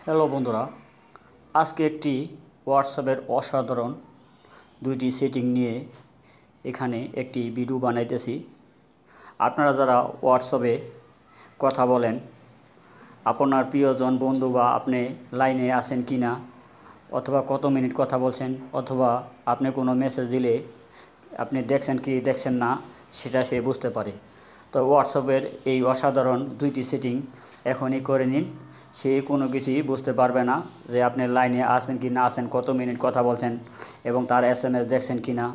Hello বন্ধুরা, আজকে একটি হোয়াটসঅ্যাপের অসাধারণ দুইটি সেটিং নিয়ে এখানে একটি ভিডিও বানাইতেছি। আপনারা যারা হোয়াটসঅ্যাপে কথা বলেন, আপনার প্রিয়জন বন্ধু বা আপনি লাইনে আছেন কি না, অথবা কত মিনিট কথা বলছেন, অথবা আপনি কোনো মেসেজ দিলে আপনি দেখছেন কি দেখছেন না সেটা সে বুঝতে পারে। তো হোয়াটসঅ্যাপের এই অসাধারণ দুইটি সেটিং এখনই করে নিন। সে কোনো কিছুই বুঝতে পারবে না যে আপনি লাইনে আছেন কি না আছেন, কত মিনিট কথা বলছেন এবং তার SMS দেখছেন কি না।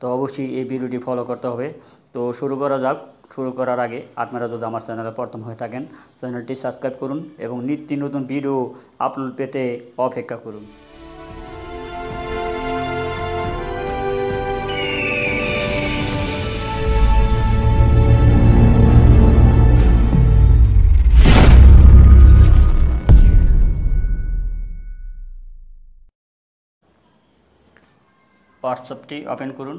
তো অবশ্যই এই ভিডিওটি ফলো করতে হবে। তো শুরু করা যাক। শুরু করার আগে আপনারা যদি আমার চ্যানেলে প্রথম হয়ে থাকেন, চ্যানেলটি সাবস্ক্রাইব করুন এবং নিত্য নতুন ভিডিও আপলোড পেতে অপেক্ষা করুন। হোয়াটসঅ্যাপটি ওপেন করুন।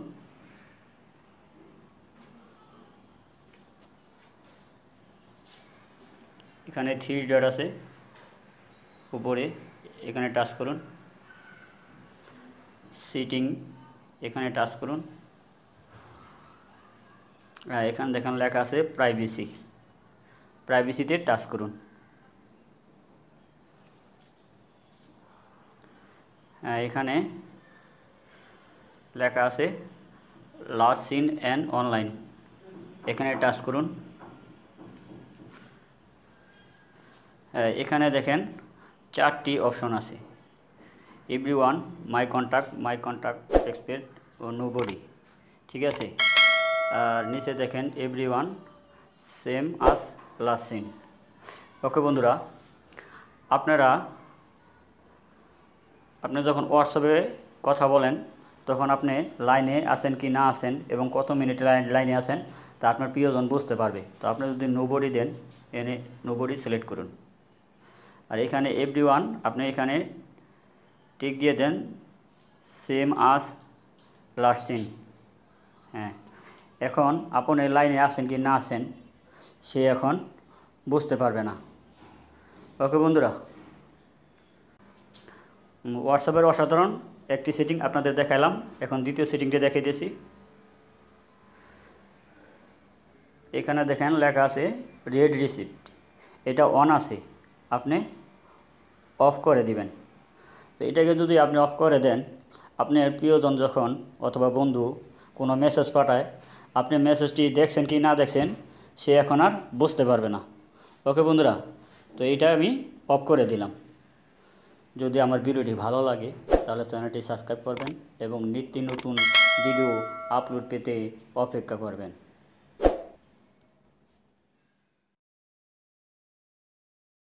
এখানে থ্রি ডট আছে উপরে, এখানে টাচ করুন। সেটিং এখানে টাচ করুন। এখানে দেখেন লেখা আছে প্রাইভেসি, প্রাইভেসিতে টাচ করুন। এখানে লেখা আছে লাস্ট সিন অ্যান্ড অনলাইন, এখানে টাচ করুন। এখানে দেখেন চারটি অপশন আছে, এভরিওয়ান, মাই কন্ট্যাক্ট, এক্সপেক্ট ও নোবডি, ঠিক আছে। আর নিচে দেখেন everyone, same as, last seen. Okay বন্ধুরা, আপনি যখন হোয়াটসঅ্যাপে কথা বলেন তখন আপনি লাইনে আছেন কি না আছেন এবং কত মিনিট লাইনে আছেন তা আপনার প্রিয়জন বুঝতে পারবে। তো আপনি যদি নোবডি দেন, এনে নোবডি সিলেক্ট করুন। আর এখানে এভরিওয়ান আপনি এখানে টিক দিয়ে দেন সেম আস, লাস্ট সিন। হ্যাঁ, এখন আপনি লাইনে আছেন কি না আছেন সে এখন বুঝতে পারবে না। ওকে বন্ধুরা, হোয়াটসঅ্যাপের অসাধারণ একটি সেটিং আপনাদের দেখালাম। এখন দ্বিতীয় সেটিংটি দেখিয়ে দিয়েছি। এখানে দেখেন লেখা আছে রেড রিসিপ্ট, এটা অন আছে, আপনি অফ করে দিবেন। তো এটাকে যদি আপনি অফ করে দেন, আপনার প্রিয়জন যখন অথবা বন্ধু কোনো মেসেজ পাঠায়, আপনি মেসেজটি দেখছেন কি না দেখছেন সে এখন আর বুঝতে পারবে না। ওকে বন্ধুরা, তো এইটা আমি অফ করে দিলাম। যদি আমার ভিডিওটি ভালো লাগে তাহলে চ্যানেলটি সাবস্ক্রাইব করবেন এবং নিত্য নতুন ভিডিও আপলোড পেতে অপেক্ষা করবেন।